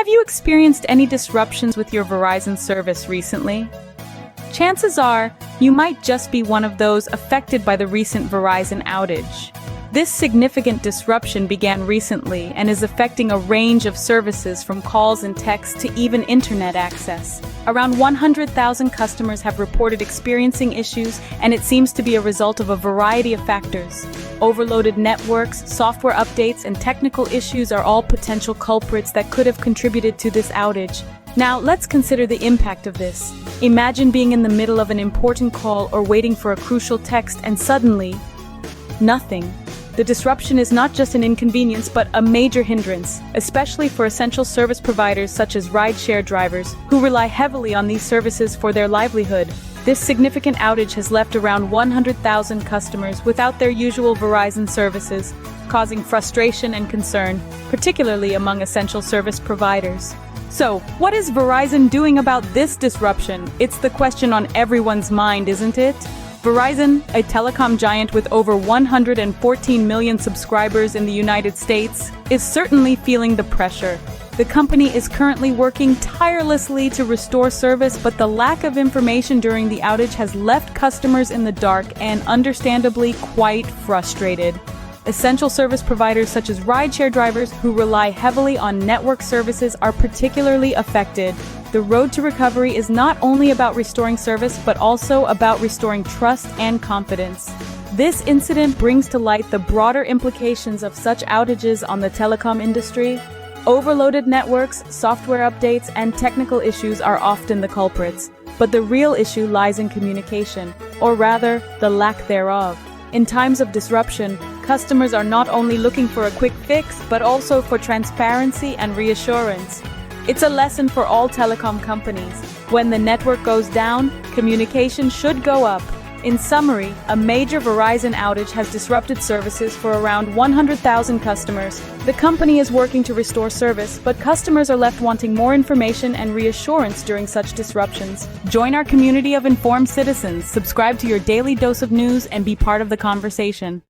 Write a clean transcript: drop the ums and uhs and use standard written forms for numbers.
Have you experienced any disruptions with your Verizon service recently? Chances are, you might just be one of those affected by the recent Verizon outage. This significant disruption began recently and is affecting a range of services from calls and texts to even internet access. Around 100,000 customers have reported experiencing issues, and it seems to be a result of a variety of factors. Overloaded networks, software updates, and technical issues are all potential culprits that could have contributed to this outage. Now, let's consider the impact of this. Imagine being in the middle of an important call or waiting for a crucial text, and suddenly, nothing. The disruption is not just an inconvenience, but a major hindrance, especially for essential service providers such as rideshare drivers, who rely heavily on these services for their livelihood. This significant outage has left around 100,000 customers without their usual Verizon services, causing frustration and concern, particularly among essential service providers. So, what is Verizon doing about this disruption? It's the question on everyone's mind, isn't it? Verizon, a telecom giant with over 114 million subscribers in the United States, is certainly feeling the pressure. The company is currently working tirelessly to restore service, but the lack of information during the outage has left customers in the dark and, understandably, quite frustrated. Essential service providers such as rideshare drivers who rely heavily on network services are particularly affected. The road to recovery is not only about restoring service, but also about restoring trust and confidence. This incident brings to light the broader implications of such outages on the telecom industry. Overloaded networks, software updates, and technical issues are often the culprits, but the real issue lies in communication, or rather, the lack thereof. In times of disruption, customers are not only looking for a quick fix, but also for transparency and reassurance. It's a lesson for all telecom companies. When the network goes down, communication should go up. In summary, a major Verizon outage has disrupted services for around 100,000 customers. The company is working to restore service, but customers are left wanting more information and reassurance during such disruptions. Join our community of informed citizens, subscribe to your daily dose of news, and be part of the conversation.